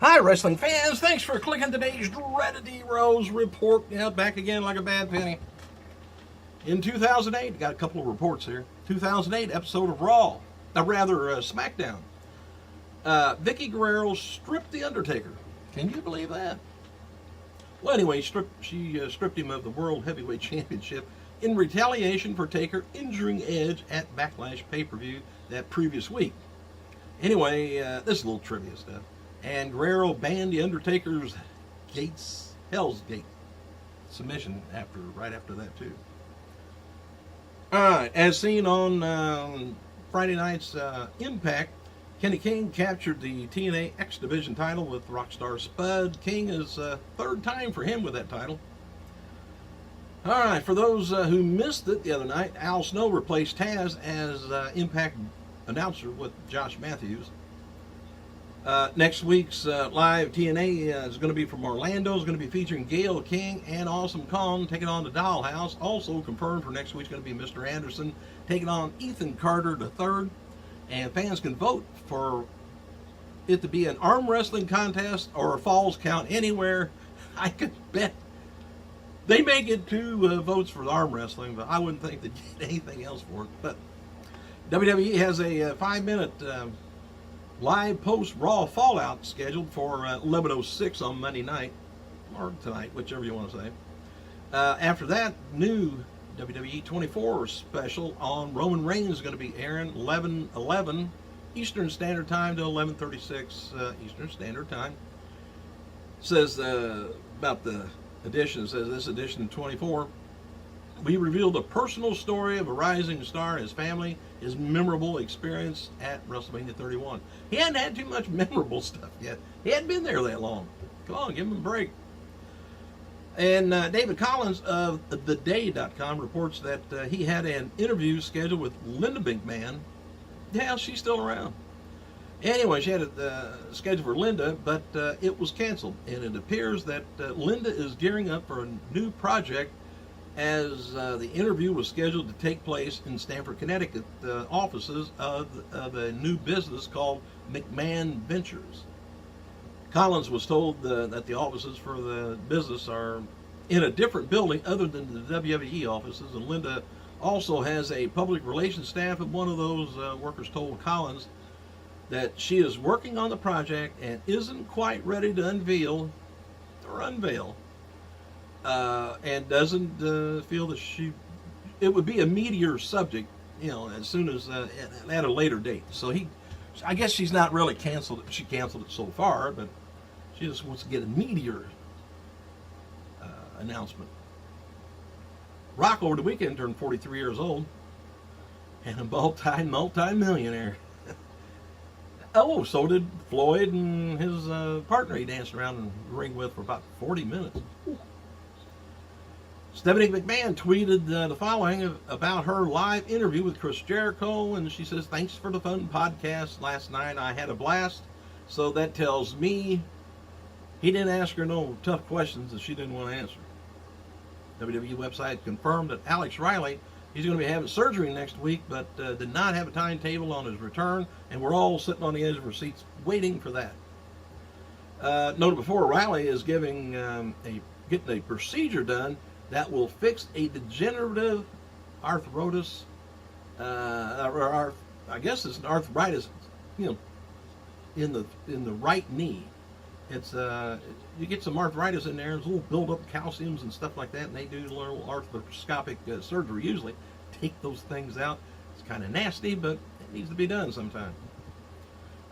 Hi, wrestling fans. Thanks for clicking today's dreaded D-Rose report. Yeah, back again like a bad penny. In 2008, got a couple of reports here. 2008 episode of Raw, SmackDown. Vicky Guerrero stripped The Undertaker. Can you believe that? Well, anyway, she stripped him of the World Heavyweight Championship in retaliation for Taker injuring Edge at Backlash pay-per-view that previous week. Anyway, this is a little trivia stuff. And Guerrero banned The Undertaker's Hell's Gate submission right after that too. Alright, as seen on Friday night's Impact, Kenny King captured the TNA X Division title with Rockstar Spud. King is third time for him with that title. Alright, for those who missed it the other night, Al Snow replaced Taz as Impact announcer with Josh Matthews. Next week's live TNA is going to be from Orlando. It's going to be featuring Gail King and Awesome Kong taking on the Dollhouse. Also confirmed for next week is going to be Mr. Anderson taking on Ethan Carter III. And fans can vote for it to be an arm wrestling contest or a falls count anywhere. I could bet they may get 2 votes for the arm wrestling, but I wouldn't think they'd get anything else for it. But WWE has a 5-minute live post-Raw Fallout scheduled for 11:06 on Monday night, or tonight, whichever you want to say. After that, new WWE 24 special on Roman Reigns is going to be airing 11:11 Eastern Standard Time to 11:36 Eastern Standard Time. Says about the edition, says this edition 24, we revealed a personal story of a rising star and his family, his memorable experience at WrestleMania 31. He hadn't had too much memorable stuff yet. He hadn't been there that long. Come on, give him a break. And David Collins of TheDay.com reports that he had an interview scheduled with Linda McMahon. Yeah, she's still around. Anyway, she had it scheduled for Linda, but it was canceled. And it appears that Linda is gearing up for a new project, as the interview was scheduled to take place in Stamford, Connecticut, offices of a new business called McMahon Ventures. Collins was told that the offices for the business are in a different building other than the WWE offices, and Linda also has a public relations staff, and one of those workers told Collins that she is working on the project and isn't quite ready to unveil, and doesn't feel that it would be a meatier subject, as soon as at a later date. So I guess she's not really canceled it. She canceled it so far, but she just wants to get a meatier announcement. Rock over the weekend turned 43 years old and a multi-millionaire. Oh, so did Floyd and his partner he danced around the ring with for about 40 minutes. Stephanie McMahon tweeted the following about her live interview with Chris Jericho, and she says, thanks for the fun podcast last night. I had a blast. So that tells me he didn't ask her no tough questions that she didn't want to answer. WWE website confirmed that Alex Riley, he's going to be having surgery next week, but did not have a timetable on his return, and we're all sitting on the edge of our seats waiting for that. Noted before, Riley is getting a procedure done that will fix a degenerative arthritis, I guess it's an arthritis, in the right knee. It's you get some arthritis in there, there's a little buildup of calciums and stuff like that, and they do a little arthroscopic surgery usually. Take those things out. It's kind of nasty, but it needs to be done sometime.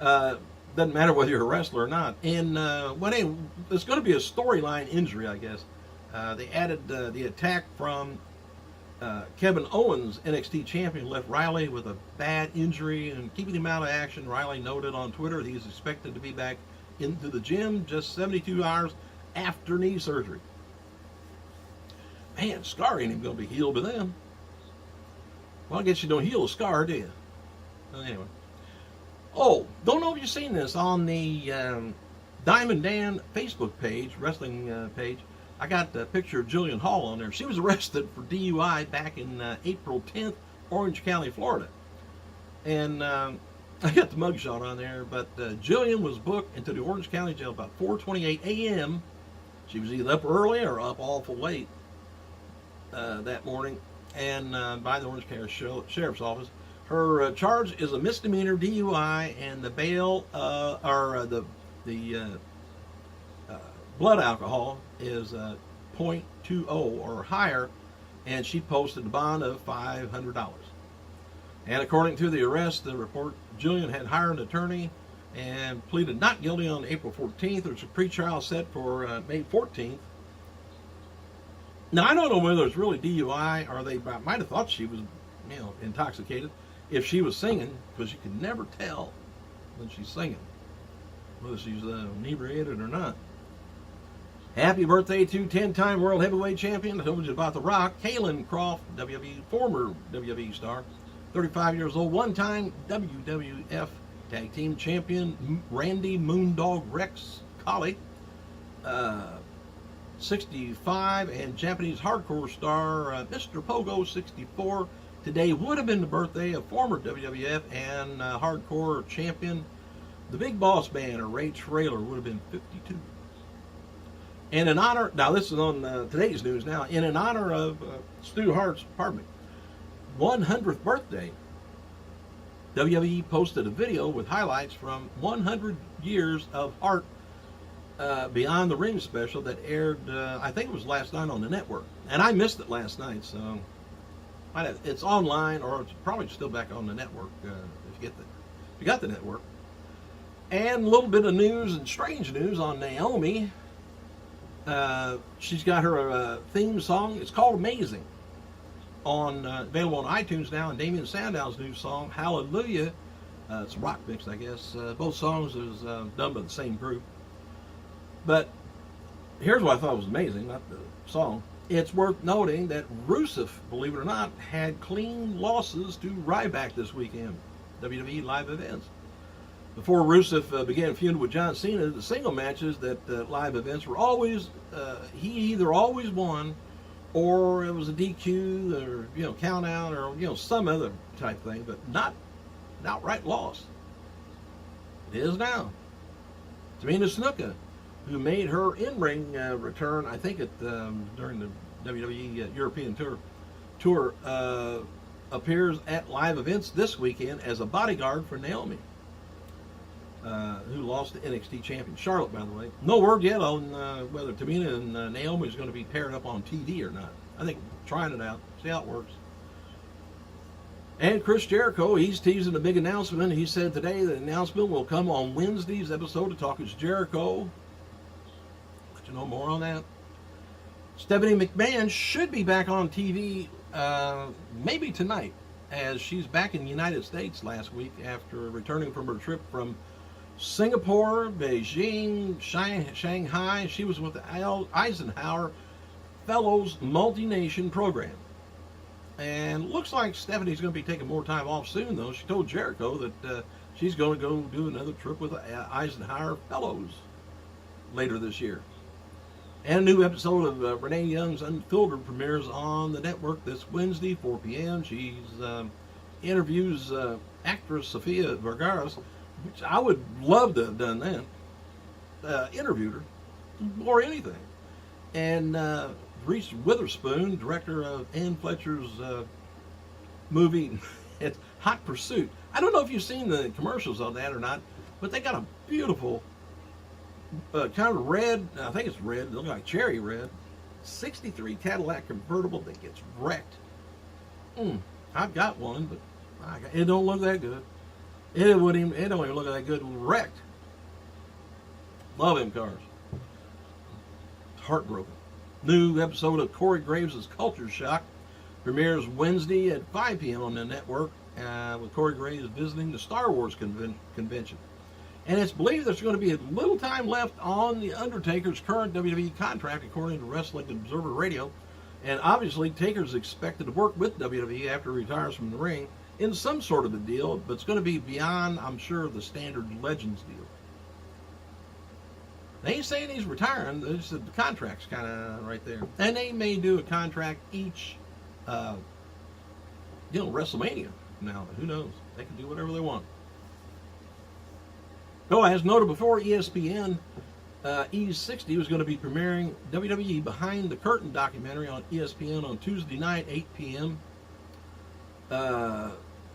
Doesn't matter whether you're a wrestler or not. And it's going to be a storyline injury, I guess. They added the attack from Kevin Owens, NXT champion, left Riley with a bad injury and keeping him out of action. Riley noted on Twitter that he's expected to be back into the gym just 72 hours after knee surgery. Man, scar ain't even going to be healed by them. Well, I guess you don't heal a scar, do you? Well, anyway. Oh, don't know if you've seen this on the Diamond Dan Facebook page, wrestling page. I got a picture of Jillian Hall on there. She was arrested for DUI back in April 10th, Orange County, Florida. And I got the mugshot on there, but Jillian was booked into the Orange County Jail about 4:28 a.m. She was either up early or up awful late that morning, and by the Orange County Sheriff's Office. Her charge is a misdemeanor DUI, and the bail or the blood alcohol is 0.20 or higher, and she posted a bond of $500. And according to the arrest, the report, Jillian had hired an attorney and pleaded not guilty on April 14th. There's a pretrial set for May 14th. Now, I don't know whether it's really DUI or they might have thought she was, intoxicated if she was singing, because you can never tell when she's singing whether she's inebriated or not. Happy birthday to 10-time world heavyweight champion. I told you about The Rock, Kalen Croft, former WWE star, 35 years old, one-time WWF Tag Team Champion Randy Moondog Rex Colley, 65, and Japanese hardcore star Mr. Pogo, 64. Today would have been the birthday of former WWF and hardcore champion, the Big Boss Man, or Ray Traylor, would have been 52. And in honor, now this is on today's news now, in honor of Stu Hart's, 100th birthday, WWE posted a video with highlights from 100 years of Hart Beyond the Ring special that aired, I think it was last night on the network. And I missed it last night, so it's online, or it's probably still back on the network if you got the network. And a little bit of news and strange news on Naomi. She's got her theme song. It's called Amazing. Available on iTunes now, and Damien Sandow's new song, Hallelujah. It's a rock mix, I guess. Both songs is done by the same group. But here's what I thought was amazing, not the song. It's worth noting that Rusev, believe it or not, had clean losses to Ryback this weekend, WWE live events. Before Rusev began feuding with John Cena, the single matches that live events were always, he either always won, or it was a DQ, or count out, or some other type thing, but not an outright loss. It is now. Tamina Snuka, who made her in-ring return, I think during the WWE European tour, appears at live events this weekend as a bodyguard for Naomi, who lost the NXT champion, Charlotte, by the way. No word yet on whether Tamina and Naomi is going to be paired up on TV or not. I think trying it out, see how it works. And Chris Jericho, he's teasing a big announcement. He said today the announcement will come on Wednesday's episode of Talk Is Jericho. Let you know more on that. Stephanie McMahon should be back on TV maybe tonight, as she's back in the United States last week after returning from her trip from Singapore, Beijing, Shanghai. She was with the Eisenhower Fellows Multi-Nation Program. And looks like Stephanie's going to be taking more time off soon, though. She told Jericho that she's going to go do another trip with the Eisenhower Fellows later this year. And a new episode of Renee Young's Unfiltered premieres on the network this Wednesday, 4 p.m. She interviews actress Sofia Vergara, which I would love to have done that. Interviewed her, or anything. And Reese Witherspoon, director of Ann Fletcher's movie Hot Pursuit. I don't know if you've seen the commercials on that or not, but they got a beautiful kind of red, I think it's red, it looks like cherry red, 63 Cadillac convertible that gets wrecked. I've got one, but it don't look that good. It don't even look that good wrecked. Love them cars. Heartbroken. New episode of Corey Graves' Culture Shock premieres Wednesday at 5 p.m. on the network, with Corey Graves visiting the Star Wars convention. And it's believed there's going to be a little time left on The Undertaker's current WWE contract, according to Wrestling Observer Radio. And obviously, Taker's expected to work with WWE after he retires from the ring in some sort of a deal, but it's going to be beyond, I'm sure, the standard Legends deal. They ain't saying he's retiring. They just said the contract's kind of right there. And they may do a contract each, WrestleMania. Now, who knows? They can do whatever they want. Oh, as noted before, ESPN E60 was going to be premiering WWE Behind the Curtain documentary on ESPN on Tuesday night, 8 p.m.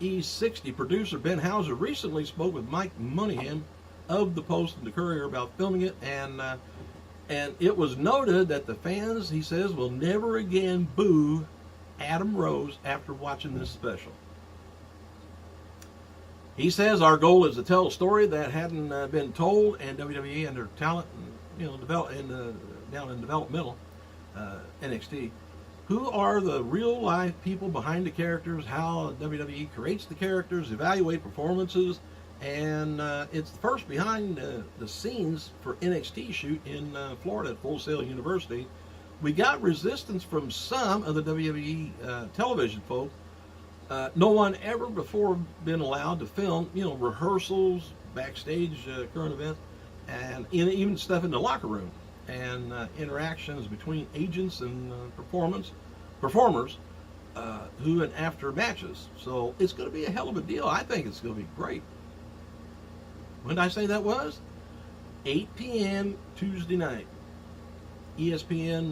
E60 producer Ben Hauser recently spoke with Mike Monahan of the Post and the Courier about filming it, and it was noted that the fans, he says, will never again boo Adam Rose after watching this special. He says our goal is to tell a story that hadn't been told, and WWE and their talent, down in developmental NXT, who are the real life people behind the characters, how WWE creates the characters, evaluate performances, and it's the first behind the scenes for NXT shoot in Florida at Full Sail University. We got resistance from some of the WWE television folk. No one ever before been allowed to film, rehearsals, backstage current events, and even stuff in the locker room, and interactions between agents and performers who and after matches. So it's going to be a hell of a deal. I think it's going to be great. When did I say that was? 8 p.m. Tuesday night. ESPN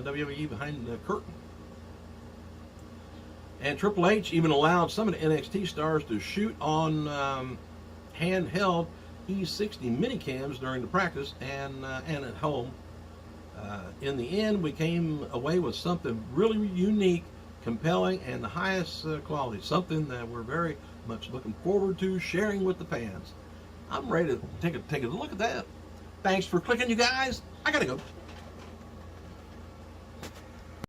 WWE Behind the Curtain. And Triple H even allowed some of the NXT stars to shoot on handheld E60 minicams during the practice and at home. In the end, we came away with something really unique, compelling, and the highest quality. Something that we're very much looking forward to sharing with the fans. I'm ready to take a look at that. Thanks for clicking, you guys. I gotta go.